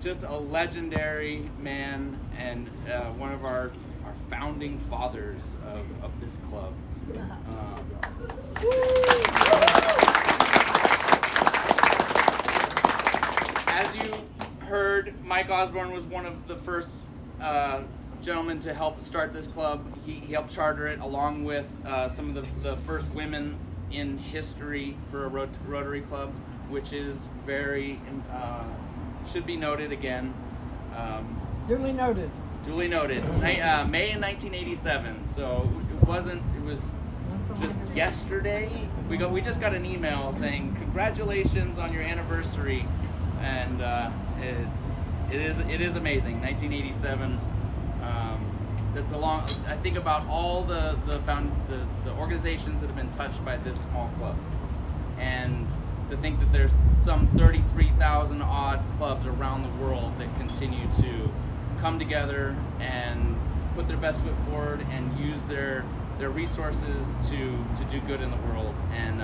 just a legendary man and one of our founding fathers of this club. As you heard, Mike Osborne was one of the first gentlemen to help start this club. He helped charter it along with some of the first women in history for a Rotary Club, which is very, should be noted again. Duly noted. Duly noted. May in 1987, so it was just yesterday. We just got an email saying congratulations on your anniversary, and it is amazing. 1987. That's a long. I think about all the organizations that have been touched by this small club, and to think that there's some 33,000 odd clubs around the world that continue to come together and put their best foot forward and use their resources to do good in the world. And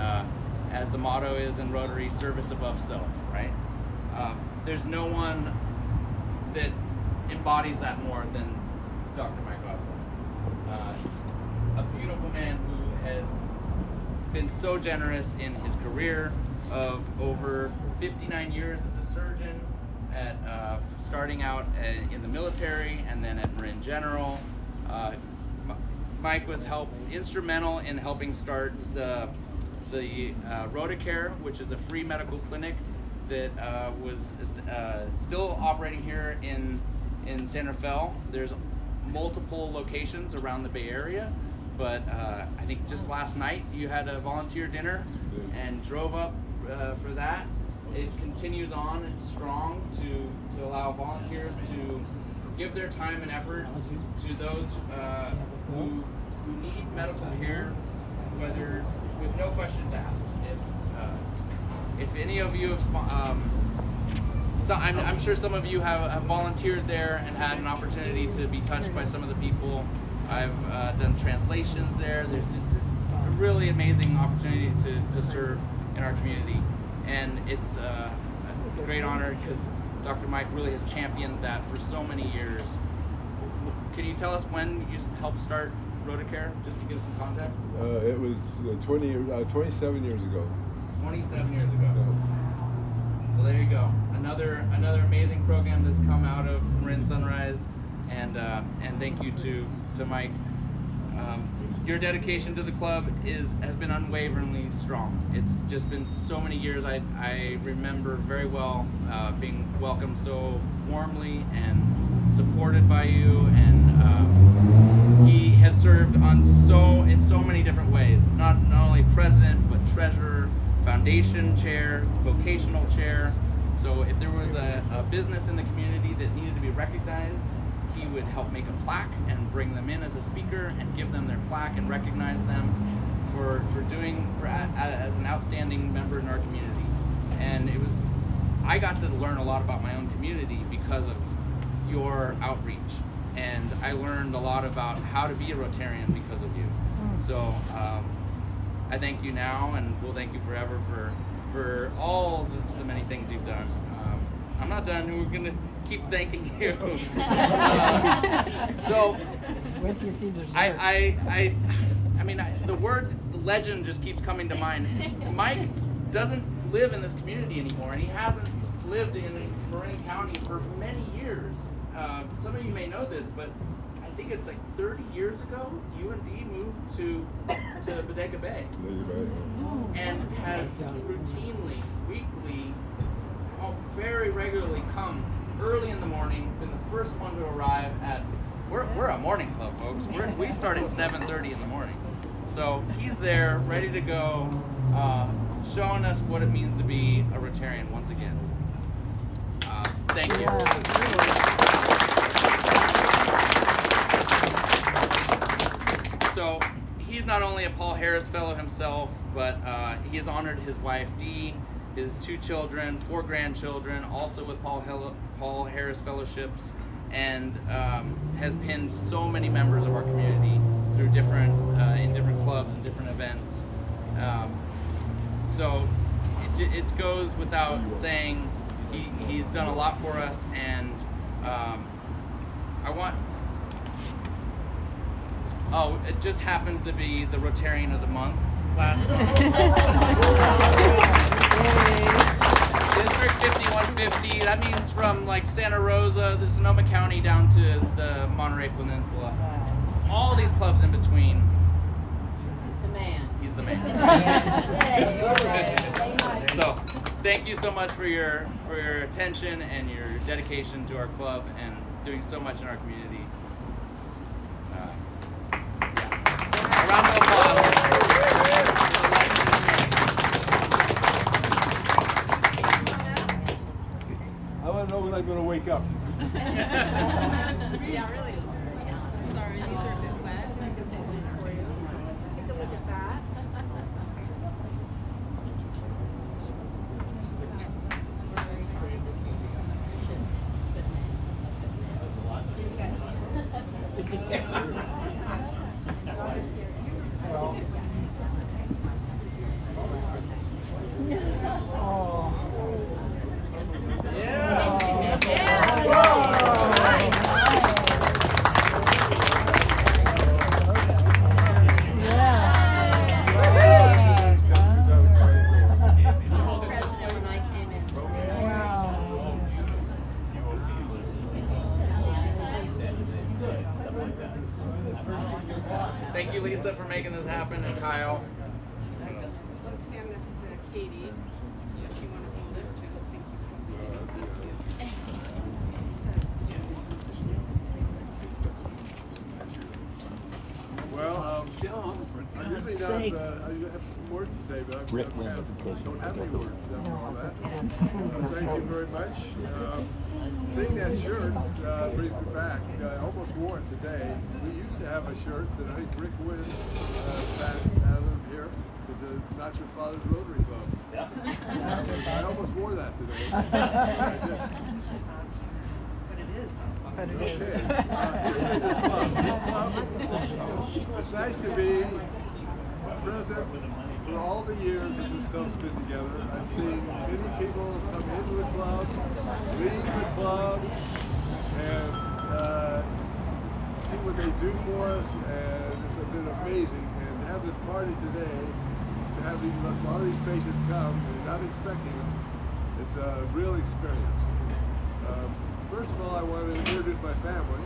as the motto is in Rotary, service above self, right? There's no one that embodies that more than Dr. Mike Osborne. A beautiful man who has been so generous in his career of over 59 years as a surgeon, at starting out in the military and then at Marin General. Mike was instrumental in helping start the Rotary, which is a free medical clinic that was still operating here in San Rafael. There's multiple locations around the Bay Area, but I think just last night you had a volunteer dinner and drove up for that. It continues on strong to allow volunteers to give their time and effort to those who need medical care, whether with no questions asked. If any of you have, I'm sure some of you have volunteered there and had an opportunity to be touched by some of the people. I've done translations there. There's just a really amazing opportunity to serve in our community, and it's a great honor because Dr. Mike really has championed that for so many years. Can you tell us when you helped start Rotary, just to give some context? It was 27 years ago. 27 years ago. So there you go. Another amazing program that's come out of Marin Sunrise, and thank you to Mike. Your dedication to the club has been unwaveringly strong. It's just been so many years. I remember very well being welcomed so warmly and supported by you, and he has served in so many different ways. Not only president, but treasurer, foundation chair, vocational chair. So if there was a business in the community that needed to be recognized, he would help make a plaque and bring them in as a speaker and give them their plaque and recognize them for as an outstanding member in our community. And I got to learn a lot about my own community because of your outreach, and I learned a lot about how to be a Rotarian because of you. So I thank you now, and will thank you forever for all the many things you've done. I'm not done. We're gonna keep thanking you. So Wait till you see dessert. I mean, the word legend just keeps coming to mind. Mike doesn't live in this community anymore, and he hasn't lived in Marin County for many years. Some of you may know this, but I think it's like 30 years ago, you and Dee moved to Bodega Bay, and has routinely, weekly, very regularly come early in the morning, been the first one to arrive at. We're a morning club, folks. We start at 7:30 in the morning, so he's there, ready to go, showing us what it means to be a Rotarian once again. Thank you. So he's not only a Paul Harris Fellow himself, but he has honored his wife Dee, his 2 children, 4 grandchildren, also with Paul Harris Fellowships, and has pinned so many members of our community through in different clubs and different events. So it goes without saying he's done a lot for us, and it just happened to be the Rotarian of the month last month. District 5150, that means from like Santa Rosa, the Sonoma County down to the Monterey Peninsula. All these clubs in between. He's the man. He's the man. So, thank you so much for your attention and your dedication to our club and doing so much in our community. A round of applause. I want to know when I'm going to wake up. Yeah, really. Sorry, these are a bit wet. I can say one for you. Take a look at that. Thank you, Lisa, for making this happen, and Kyle. Let's hand this to Katie. If you want to hold it. Thank you. Well, I usually don't, I have some words to say, but I don't have any words after all that. Thank you very much. Seeing that shirt brings me back. I almost wore it today. We used to have a shirt that I think Rick Wynn had out of here. It's a Not Your Father's Rotary Club. Yeah. I almost wore that today. But it is. Okay. This club. It's nice to be present for all the years that this club's been together. I've seen many people come into the club, leave the club, and see what they do for us, and it's been amazing. And to have this party today, to have a lot of these faces come, and not expecting them, it's a real experience. First of all, I want to introduce my family.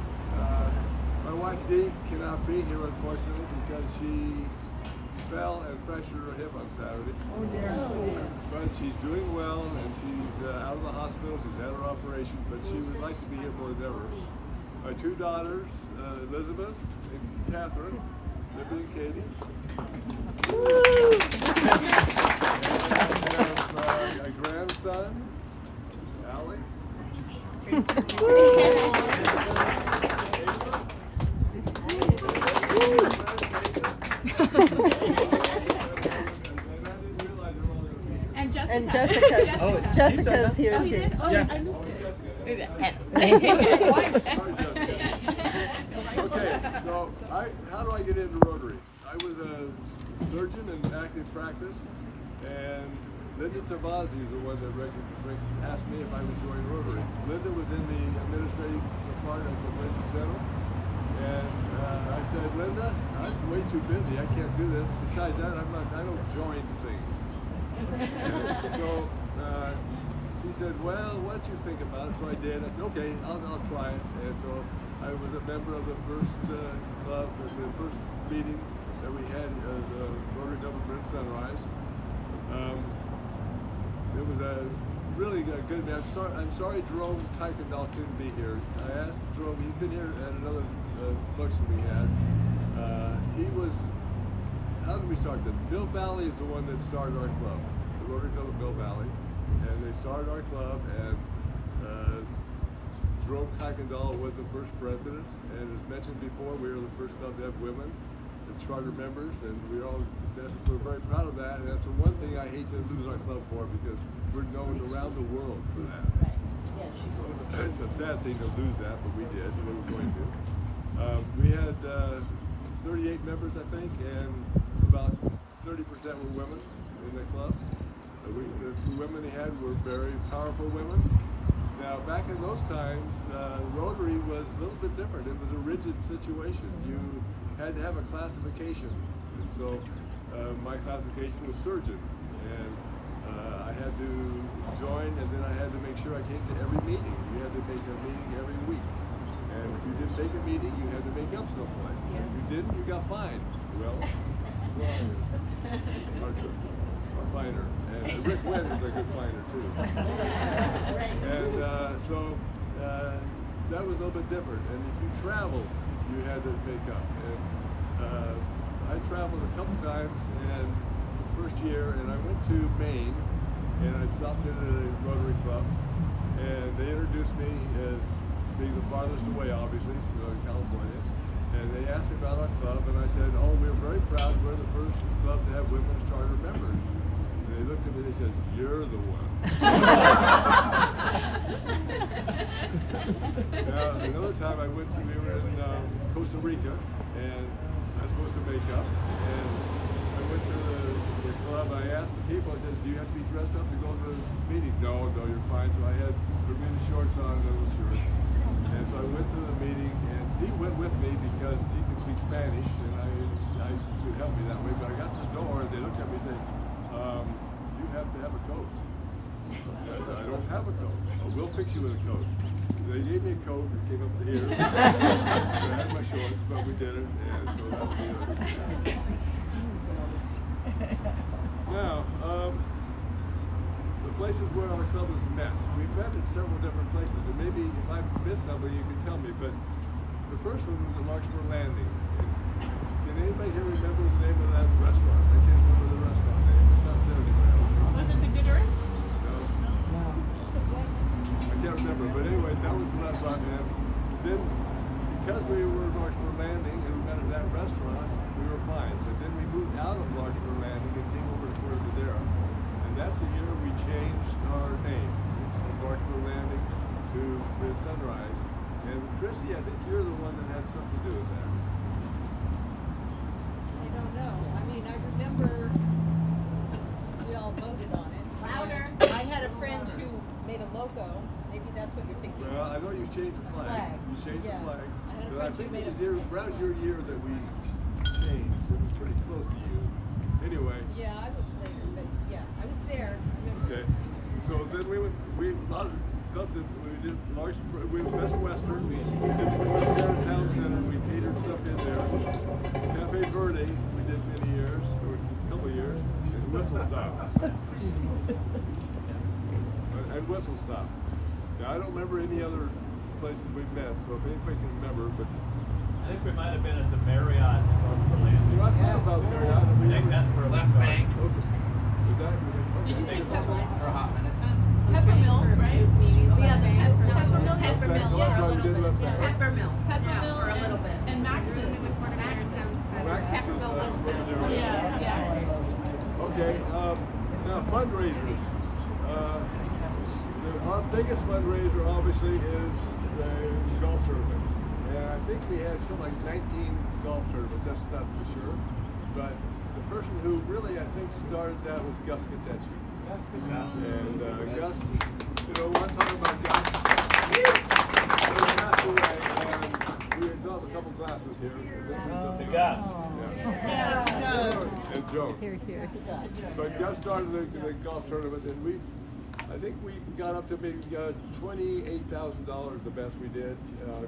My wife Dee cannot be here, unfortunately, because she fell and fractured her hip on Saturday. Oh dear. But she's doing well, and she's out of the hospital. She's had her operation, but she would like to be here more than ever. My two daughters, Elizabeth and Catherine, Libby and Katie. And a grandson, Alex. And Jessica. And Jessica's here Oh, you too. did? Oh, Yeah. I missed it. Okay, so how do I get into Rotary? I was a surgeon in active practice, and Linda Tavazzi is the one that asked me if I would join Rotary. Linda was in the administrative department of the Lincoln Center, and I said, Linda, I'm way too busy. I can't do this. Besides that, I don't join things. And so she said, well, what do you think about it? So I did. I said, okay, I'll try it. And so I was a member of the first club, the first meeting that we had as a Rotary Government Sunrise. It was a really good man. I'm sorry Jerome Kuykendall couldn't be here. I asked Jerome, he's been here at another function we had. He was, how did we start this? Bill Valley is the one that started our club, the Rotary Club of Bill Valley. And they started our club, and Jerome Kuykendall was the first president. And as mentioned before, we were the first club to have women as charter members, and we're very proud of that. And that's the one thing I hate to lose our club for, because we're known around the world for that. So it's a sad thing to lose that, but we did. We were going to. We had 38 members, I think, and about 30% were women in the club. The women he had were very powerful women. Now, back in those times, Rotary was a little bit different. It was a rigid situation. You had to have a classification. And so my classification was surgeon. And I had to join, and then I had to make sure I came to every meeting. You had to make a meeting every week. And if you didn't make a meeting, you had to make up someplace. Yeah. If you didn't, you got fined. Well, a finer. And Rick Wynn is a good finer too. And so that was a little bit different. And if you traveled, you had to make up. And I traveled a couple times, and the first year, and I went to Maine, and I stopped in at a Rotary Club, and they introduced me as being the farthest away, obviously, so in California. And they asked me about our club, and I said, "Oh, we're very proud. We're the first club to have women's charter members." And they looked at me and they said, "You're the one." Now, another time we were in Costa Rica, and I was supposed to make up, and I went to the club. I asked the people, I said, "Do you have to be dressed up to go to the meeting?" No, you're fine. So I had Bermuda shorts on and a little shirt. And so I went to the meeting, and he went with me because he could speak Spanish, and I could help me that way. But I got to the door, and they looked at me and said, "You have to have a coat." I said, "I don't have a coat." "Oh, we'll fix you with a coat." They gave me a coat that came up to here. I had my shorts, but we did it, and so that was the Now, the places where our club has met. We've met at several different places, and maybe if I missed somebody, you can tell me, but the first one was at Larkspur Landing. Can anybody here remember the name of that restaurant? I can't remember the restaurant name. It's not there anymore. Was it the Gooder? No. I can't remember, but anyway, that was the restaurant. And then, because we were at Larkspur Landing and we met at that restaurant, we were fine. But then we moved out of Larkspur Landing and came over to Puerto Madera. And that's the year we changed our name from Larkspur Landing to the Sunrise. And Christy, I think you're the one that had something to do with that. I don't know. I mean, I remember we all voted on it. Louder. I had a friend who made a logo. Maybe that's what you're thinking Well, of. I know you changed the flag. You changed Yeah. the flag. I had a But friend who think made it a was around your year that we changed. It was pretty close to you. Anyway. Yeah, I was later, but yeah, I was there. I remember. Okay. So then we a lot of stuff that we did large. We went Best Western. We did the North Town Center. We catered stuff in there. Cafe Verde. We did many years, or a couple of years, and Whistle Stop. And Whistle Stop. Now I don't remember any other places we've met. So if anybody can remember, but. I think we might have been at the Marriott in North Orlando. You know, I thought about Marriott. I think that's where we Left started. bank Okay. Is that? Did you say Peppermint? for a hot minute. Peppermill, right? Yeah, the Peppermill. Peppermill. That's why we did left bank. Peppermill. Peppermill. For a little bit. And Max's. Peppermill was the. Yeah. Okay, now fundraisers. Our biggest fundraiser obviously is the golf tournament. And I think we had something like 19 golf tournaments, that's not for sure. But the person who really I think started that was Gus Katechi. That's good job. And Gus, you know, one talking about Gus. He passed away, and we still have a couple glasses here. This is To Gus. Yeah. And Joan. Here. But Gus started the golf tournament, and I think we got up to maybe $28,000 the best we did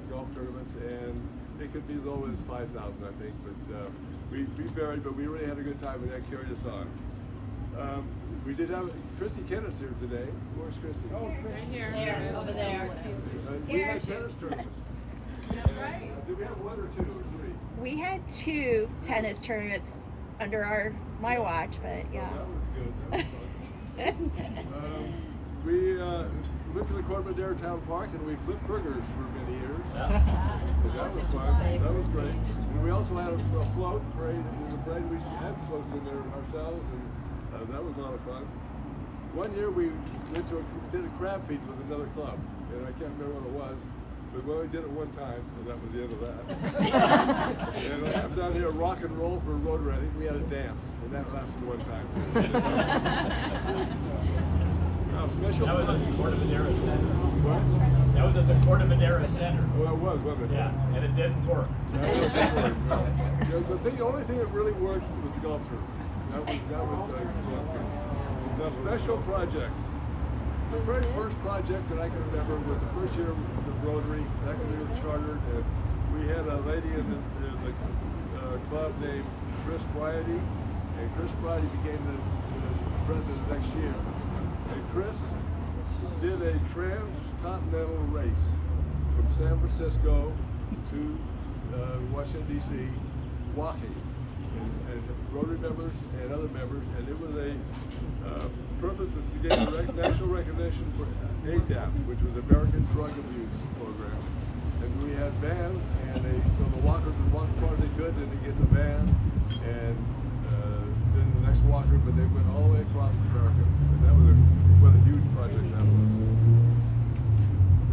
golf tournaments, and it could be low as $5,000 I think. But we varied, but we really had a good time, and that carried us on. We did have Christy Kennett's here today. Where's Christy? Oh, Right here, over there. We had tennis tournaments. Right. Did we have one or two or three? We had 2 tennis tournaments under my watch, but yeah. That was good. That was fun. We went to the Corte Madera Town Park and we flipped burgers for many years. That was fun. That was great. And we also had a float parade. In the parade we had floats in there ourselves, and that was a lot of fun. One year we went did a crab feed with another club, and I can't remember what it was. but we only did it one time, and that was the end of that. And I have down here rock and roll for Rotary. I think we had a dance, and that lasted one time. Now, special. That was at the Corte-Madera Center. What? That was at the Corte-Madera Center. Oh, it was, wasn't it? Yeah, and it didn't work. No, it didn't work. The only thing that really worked was the golf tournament. That was the special projects. The very first project that I can remember was the first year of the Rotary, back when we were chartered, and we had a lady in the club named Chris Bryady, and Chris Bryady became the president next year. And Chris did a transcontinental race from San Francisco to Washington, D.C., walking. And Rotary members and other members, and it was a purpose was to get national recognition for ADAP, which was American Drug Abuse Program. And we had vans, and so the walkers would walk as far as they could, then they get the van, and then the next walker, but they went all the way across America. And that was what a huge project that was.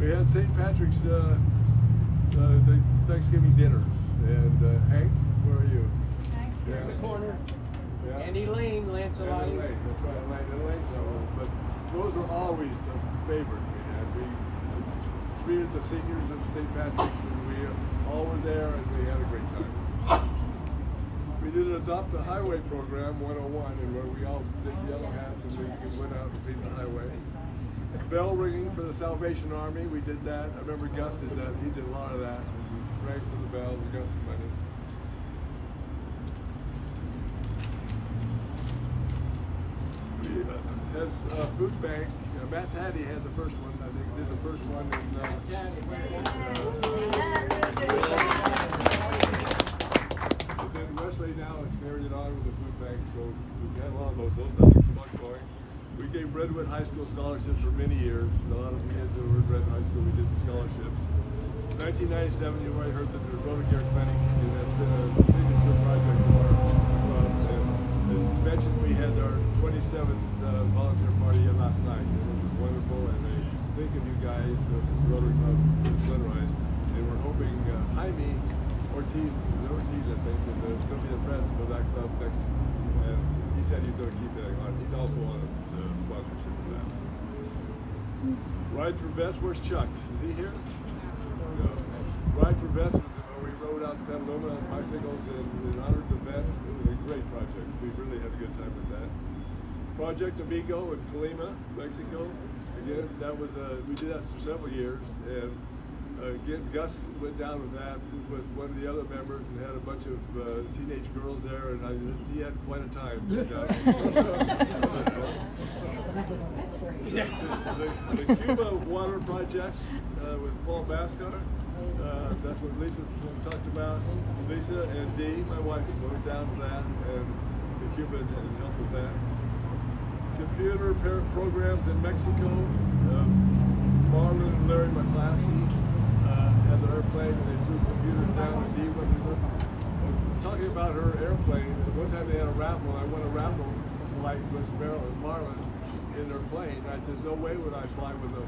We had St. Patrick's the Thanksgiving dinners, and Hank, where are you? Yeah. In the corner. Yeah. Andy Lane, Lancelotti. Andy Lane, that's right, Lane. But those were always a favorite we had. We treated the seniors of St. Patrick's, and we all were there, and we had a great time. We did Adopt a Highway program, 101, and where we all did yellow hats, and we went out and cleaned the highway. Bell ringing for the Salvation Army, we did that. I remember Gus did that. He did a lot of that. We rang for the bell, we got some money. We had a food bank. Matt Taddy had the first one. I think did the first one. And then Wesley now has carried it on with the food bank. So we've had a lot of those. Those numbers keep on going. We gave Redwood High School scholarships for many years. A lot of the kids that were at Redwood High School, we did the scholarships. 1997, you already heard that the Rotary Clinic, and that's been a signature project of our club. And as mentioned, we had our 27th volunteer party last night. It was wonderful, and they think of you guys, the Rotary Club Sunrise, and we're hoping Jaime Ortiz, I think, is going to be the president of that club next. And he said he's going to keep that on. He's also on the sponsorship for that. Ride for Vets, where's Chuck? Is he here? No. Ride for Vets was where we rode out to Petaluma on bicycles and honored the vets. It was a great project. We really had a good time with that. Project Amigo in Colima, Mexico. Again, that was we did that for several years, and again, Gus went down with that with one of the other members and had a bunch of teenage girls there, and he had quite a time. The Cuba water project with Paul Bascar. That's what Lisa talked about. Lisa and Dee, my wife, went down to that, and the Cuba and helped with that. Computer programs in Mexico. Marlon and Larry McClaskey had their airplane, and they flew computers down, and Dee went to talking about her airplane. One time they had a raffle. I won a raffle flight with Marlon in their plane. I said, no way would I fly with them.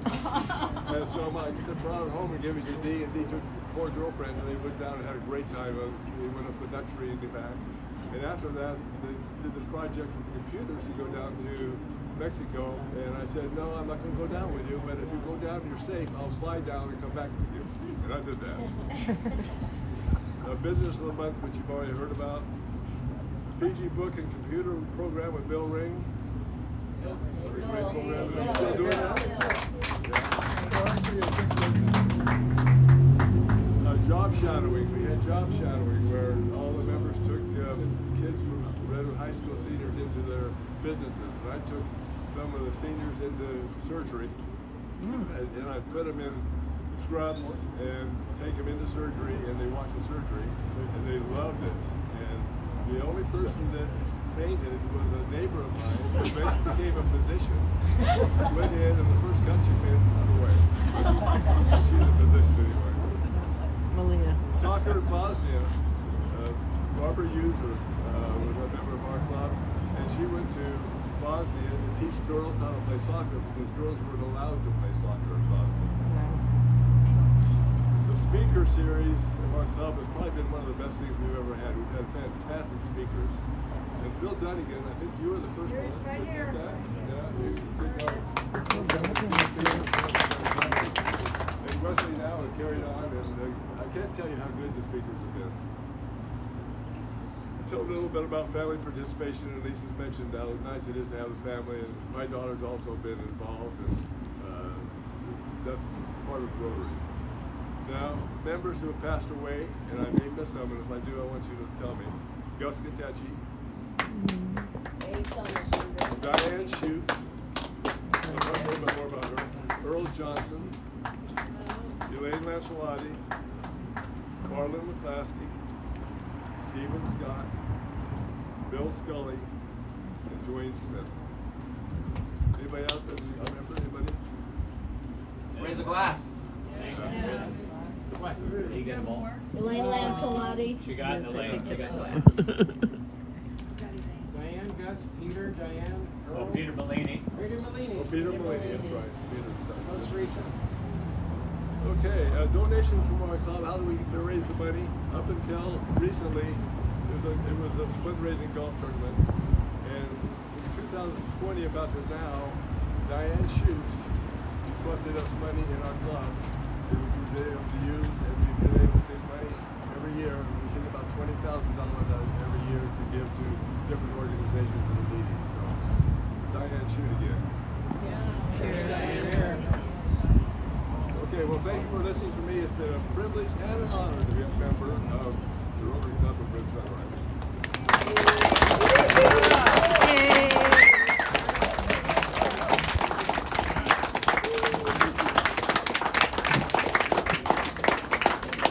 And so I said, brought it home and gave it to Dee, and Dee took 4 girlfriends, and they went down and had a great time. They went up the Dutch tree and they back. And after that, they did this project with the computers to go down to Mexico. And I said, no, I'm not going to go down with you, but if you go down and you're safe, I'll fly down and come back with you. And I did that. Business of the Month, which you've already heard about. Fiji Book and Computer Program with Bill Ring. Great program. Are you still doing that? Job shadowing. We had job shadowing where all the members took kids from Redwood High School seniors into their businesses. And I took some of the seniors into surgery, and I put them in scrubs and take them into surgery, and they watched the surgery, and they loved it. And the only person that fainted was a neighbor of mine who eventually became a physician. Went in, and the first cut she fainted away. She's a physician anyway. Malia. Soccer in Bosnia. Barbara User was a member of our club, and she went to Bosnia to teach girls how to play soccer because girls weren't allowed to play soccer in Bosnia. speaker series of our club has probably been one of the best things we've ever had. We've had fantastic speakers. And Phil Dunnigan, I think you were the first one. Here's right here. Yeah, good guy. And Wesley now has carried on, and I can't tell you how good the speakers have been. Tell a little bit about family participation, and Lisa's mentioned how nice it is to have a family, and my daughter's also been involved, and that's part of Rotary. Now, members who have passed away, and I may miss some, and if I do, I want you to tell me. Gus Gatechi, Diane Shute, I'll talk a little bit more about her, Earl Johnson, Elaine Lancelotti, Marlon McClaskey, Stephen Scott, Bill Scully, and Dwayne Smith. Anybody else that you remember? Anybody? Raise a glass. What? Did you get them all? Elaine Lancelotti. She got an Elaine. She got an Diane, Gus, Peter, Diane, Oh, Earl. Peter Bellini. Peter Bellini. Oh, Peter Mulaney, that's right. Peter. Most recent. Okay, donations from our club. How do we raise the money? Up until recently, it was a fundraising golf tournament, and in 2020, about to now, Diane Shute busted us money in our club that we've been able to use, and we've been able to take money every year. We take about $20,000 every year to give to different organizations that are needy. So, Diane Shute again. Okay, well, thank you for listening to me. It's been a privilege and an honor to be a member of the Rotary Club of Richmond.